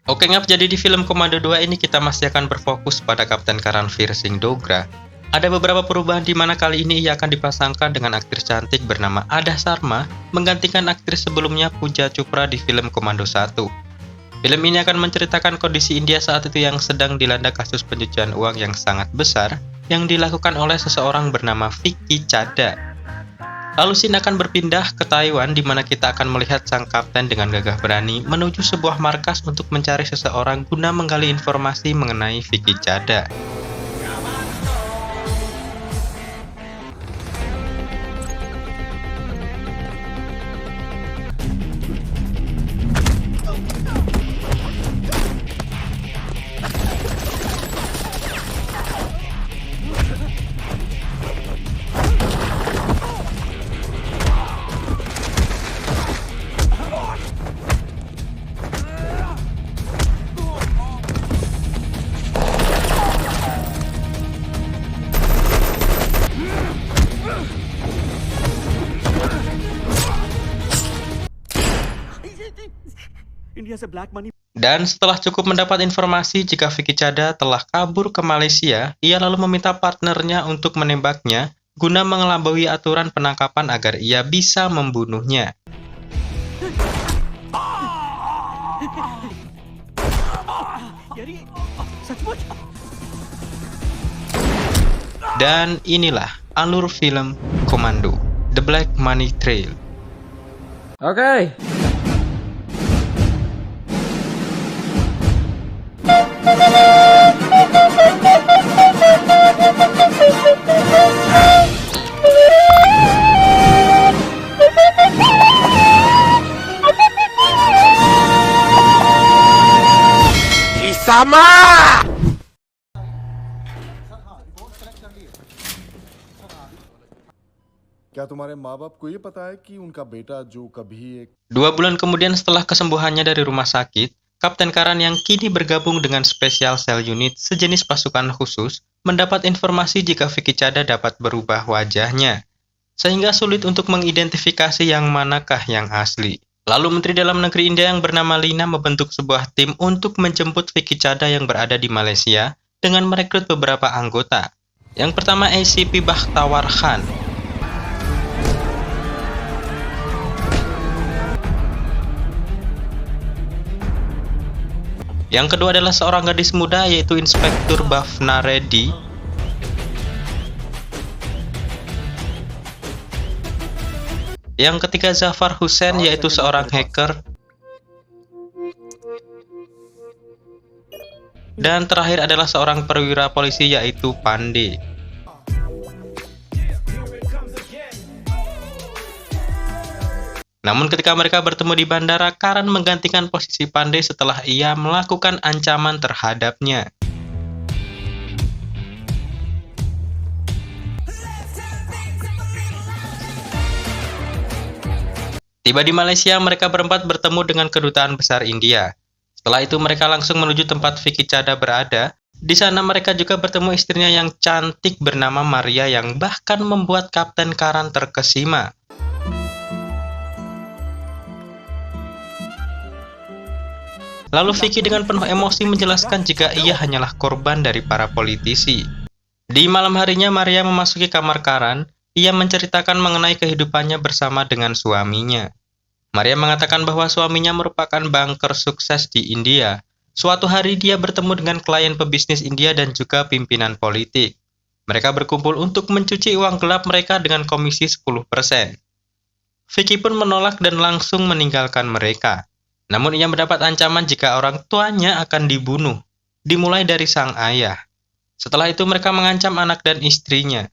Oke ngap, jadi di film Komando 2 ini kita masih akan berfokus pada Kapten Karanvir Singh Dogra. Ada beberapa perubahan di mana kali ini ia akan dipasangkan dengan aktris cantik bernama Ada Sharma menggantikan aktris sebelumnya Pooja Chopra di film Komando 1. Film ini akan menceritakan kondisi India saat itu yang sedang dilanda kasus pencucian uang yang sangat besar yang dilakukan oleh seseorang bernama Vicky Chadha. Lalu scene akan berpindah ke Taiwan di mana kita akan melihat sang kapten dengan gagah berani menuju sebuah markas untuk mencari seseorang guna menggali informasi mengenai Vicky Chadha. Dan setelah cukup mendapat informasi jika Vicky Chadha telah kabur ke Malaysia, ia lalu meminta partnernya untuk menembaknya guna mengelampaui aturan penangkapan agar ia bisa membunuhnya. Dan inilah alur film Komando, The Black Money Trail. Oke. Sama. क्या तुम्हारे माँ बाप को ये पता है कि उनका बेटा जो कभी एक 2 bulan kemudian setelah kesembuhannya dari rumah sakit, Kapten Karan yang kini bergabung dengan Special Cell Unit sejenis pasukan khusus mendapat informasi jika Vicky Chadha dapat berubah wajahnya, sehingga sulit untuk mengidentifikasi yang manakah yang asli. Lalu Menteri Dalam Negeri India yang bernama Lina membentuk sebuah tim untuk menjemput Vicky Chadha yang berada di Malaysia dengan merekrut beberapa anggota. Yang pertama ACP Bakhtawar Khan. Yang kedua adalah seorang gadis muda yaitu Inspektur Bhavna Reddy. Yang ketiga Zafar Hussain yaitu seorang hacker. Dan terakhir adalah seorang perwira polisi yaitu Pandey. Namun ketika mereka bertemu di bandara, Karan menggantikan posisi Pandey setelah ia melakukan ancaman terhadapnya. Tiba di Malaysia, mereka berempat bertemu dengan Kedutaan Besar India. Setelah itu mereka langsung menuju tempat Vicky Chadha berada. Di sana mereka juga bertemu istrinya yang cantik bernama Maria yang bahkan membuat Kapten Karan terkesima. Lalu Vicky dengan penuh emosi menjelaskan jika ia hanyalah korban dari para politisi. Di malam harinya Maria memasuki kamar Karan. Ia menceritakan mengenai kehidupannya bersama dengan suaminya. Maria mengatakan bahwa suaminya merupakan banker sukses di India. Suatu hari dia bertemu dengan klien pebisnis India dan juga pimpinan politik. Mereka berkumpul untuk mencuci uang gelap mereka dengan komisi 10%. Vicky pun menolak dan langsung meninggalkan mereka. Namun ia mendapat ancaman jika orang tuanya akan dibunuh, dimulai dari sang ayah. Setelah itu mereka mengancam anak dan istrinya.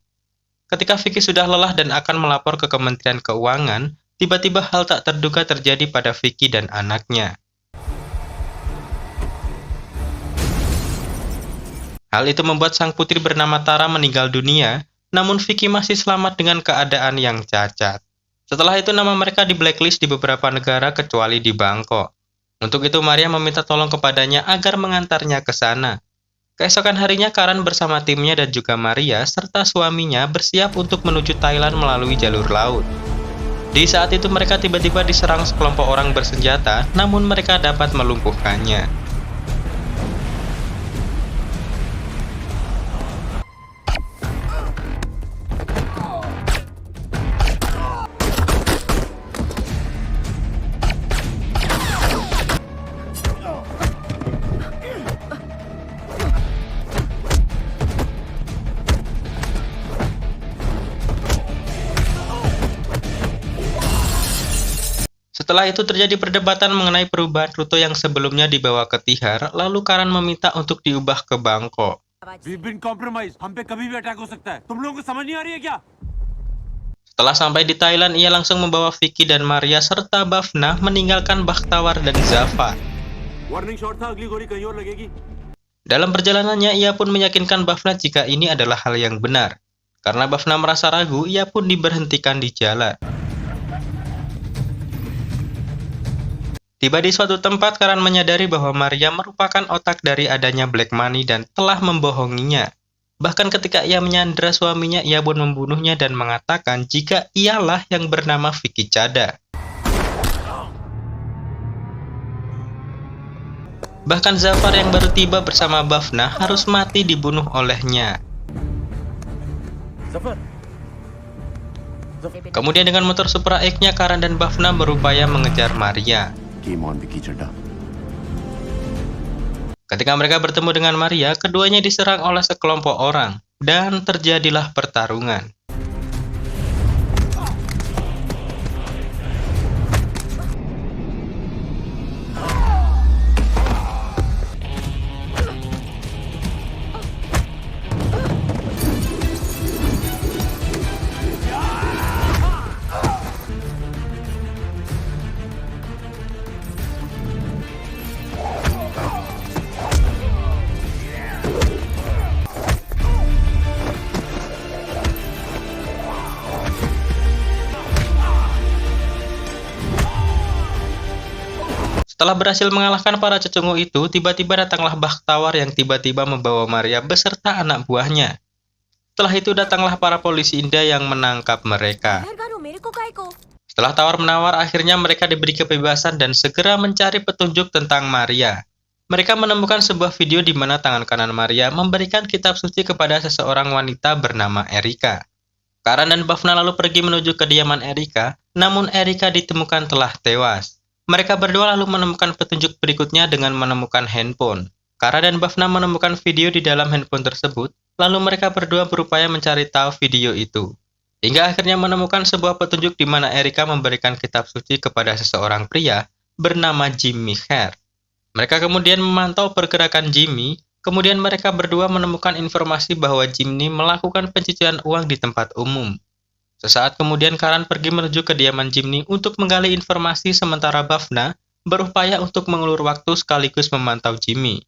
Ketika Vicky sudah lelah dan akan melapor ke Kementerian Keuangan, tiba-tiba hal tak terduga terjadi pada Vicky dan anaknya. Hal itu membuat sang putri bernama Tara meninggal dunia, namun Vicky masih selamat dengan keadaan yang cacat. Setelah itu nama mereka di blacklist di beberapa negara kecuali di Bangkok. Untuk itu Maria meminta tolong kepadanya agar mengantarnya ke sana. Keesokan harinya, Karan bersama timnya dan juga Maria serta suaminya bersiap untuk menuju Thailand melalui jalur laut. Di saat itu mereka tiba-tiba diserang sekelompok orang bersenjata, namun mereka dapat melumpuhkannya. Setelah itu terjadi perdebatan mengenai perubahan rute yang sebelumnya dibawa ke Tihar, lalu Karan meminta untuk diubah ke Bangkok. We've been compromised. हम पे कभी भी अटैक हो सकता है. तुम लोगों को समझ नहीं आ रही है क्या? Setelah sampai di Thailand, ia langsung membawa Vicky dan Maria serta Bhavna meninggalkan Bakhtawar dan Zafar. Warning shot था, अगली गोली कहीं और लगेगी. Dalam perjalanannya, ia pun meyakinkan Bhavna jika ini adalah hal yang benar. Karena Bhavna merasa ragu, ia pun diberhentikan di jalan. Tiba di suatu tempat, Karan menyadari bahwa Maria merupakan otak dari adanya black money dan telah membohonginya. Bahkan ketika ia menyandera suaminya, ia pun membunuhnya dan mengatakan jika ialah yang bernama Vicky Chadha. Bahkan Zafar yang baru tiba bersama Bhavna harus mati dibunuh olehnya. Kemudian dengan motor Supra X-nya, Karan dan Bhavna berupaya mengejar Maria. Ketika mereka bertemu dengan Maria, keduanya diserang oleh sekelompok orang, dan terjadilah pertarungan. Setelah berhasil mengalahkan para cecungu itu, tiba-tiba datanglah Bakhtawar yang tiba-tiba membawa Maria beserta anak buahnya. Setelah itu datanglah para polisi India yang menangkap mereka. Setelah tawar-menawar, akhirnya mereka diberi kebebasan dan segera mencari petunjuk tentang Maria. Mereka menemukan sebuah video di mana tangan kanan Maria memberikan kitab suci kepada seseorang wanita bernama Erika. Karan dan Bhavna lalu pergi menuju kediaman Erika, namun Erika ditemukan telah tewas. Mereka berdua lalu menemukan petunjuk berikutnya dengan menemukan handphone. Karan dan Bhavna menemukan video di dalam handphone tersebut, lalu mereka berdua berupaya mencari tahu video itu. Hingga akhirnya menemukan sebuah petunjuk di mana Erika memberikan kitab suci kepada seseorang pria bernama Jimmy Hare. Mereka kemudian memantau pergerakan Jimmy, kemudian mereka berdua menemukan informasi bahwa Jimmy melakukan pencucian uang di tempat umum. Sesaat kemudian Karan pergi menuju kediaman Jimny untuk menggali informasi sementara Bhavna berupaya untuk mengulur waktu sekaligus memantau Jimmy.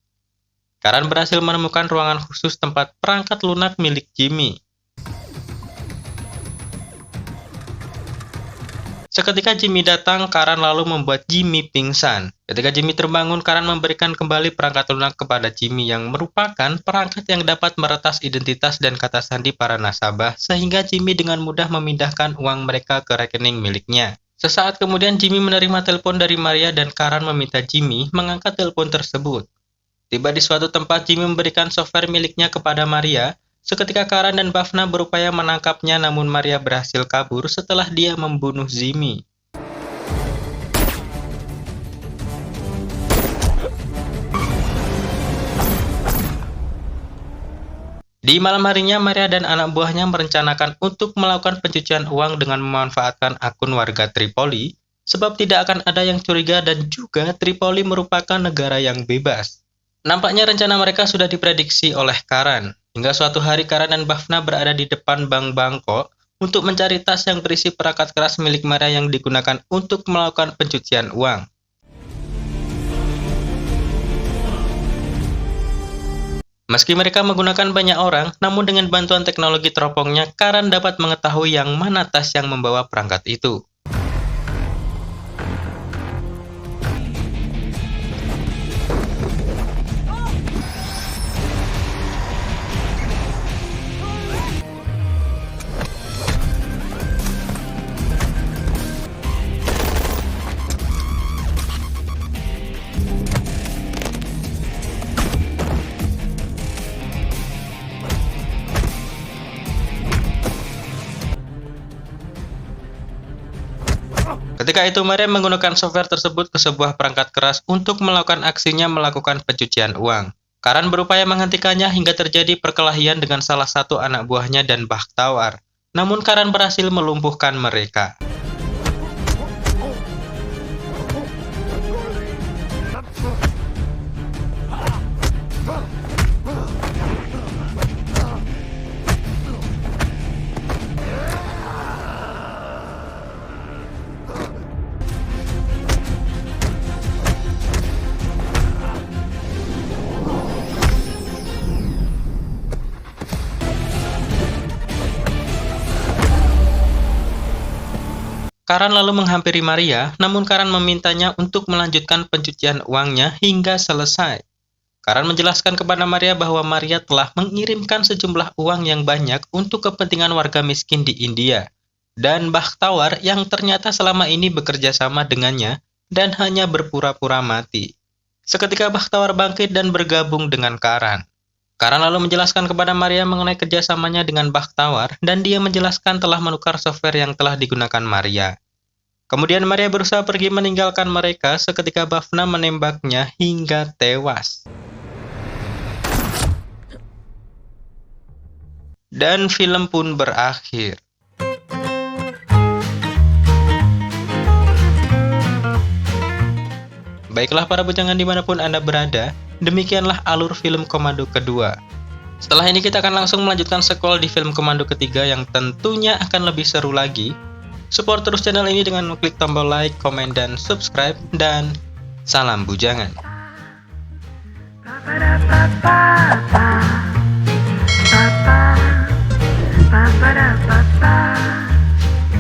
Karan berhasil menemukan ruangan khusus tempat perangkat lunak milik Jimmy. Seketika Jimmy datang, Karan lalu membuat Jimmy pingsan. Ketika Jimmy terbangun, Karan memberikan kembali perangkat lunak kepada Jimmy yang merupakan perangkat yang dapat meretas identitas dan kata sandi para nasabah, sehingga Jimmy dengan mudah memindahkan uang mereka ke rekening miliknya. Sesaat kemudian Jimmy menerima telepon dari Maria dan Karan meminta Jimmy mengangkat telepon tersebut. Tiba di suatu tempat, Jimmy memberikan software miliknya kepada Maria. Seketika Karan dan Bhavna berupaya menangkapnya, namun Maria berhasil kabur setelah dia membunuh Jimmy. Di malam harinya, Maria dan anak buahnya merencanakan untuk melakukan pencucian uang dengan memanfaatkan akun warga Tripoli, sebab tidak akan ada yang curiga dan juga Tripoli merupakan negara yang bebas. Nampaknya rencana mereka sudah diprediksi oleh Karan. Hingga suatu hari Karan dan Bhavna berada di depan Bank Bangkok untuk mencari tas yang berisi perangkat keras milik Maria yang digunakan untuk melakukan pencucian uang. Meski mereka menggunakan banyak orang, namun dengan bantuan teknologi teropongnya, Karan dapat mengetahui yang mana tas yang membawa perangkat itu. Ketika itu Maria menggunakan software tersebut ke sebuah perangkat keras untuk melakukan aksinya melakukan pencucian uang. Karan berupaya menghentikannya hingga terjadi perkelahian dengan salah satu anak buahnya dan Bakhtawar. Namun Karan berhasil melumpuhkan mereka. Karan lalu menghampiri Maria, namun Karan memintanya untuk melanjutkan pencucian uangnya hingga selesai. Karan menjelaskan kepada Maria bahwa Maria telah mengirimkan sejumlah uang yang banyak untuk kepentingan warga miskin di India, dan Bakhtawar yang ternyata selama ini bekerja sama dengannya dan hanya berpura-pura mati. Seketika Bakhtawar bangkit dan bergabung dengan Karan. Karan lalu menjelaskan kepada Maria mengenai kerjasamanya dengan Bakhtawar, dan dia menjelaskan telah menukar software yang telah digunakan Maria. Kemudian Maria berusaha pergi meninggalkan mereka seketika Bhavna menembaknya hingga tewas. Dan film pun berakhir. Baiklah para bujangan dimanapun Anda berada, demikianlah alur film Komando kedua. Setelah ini kita akan langsung melanjutkan sequel di film Komando ketiga yang tentunya akan lebih seru lagi. Support terus channel ini dengan mengklik tombol like, komen, dan subscribe, dan salam bujangan.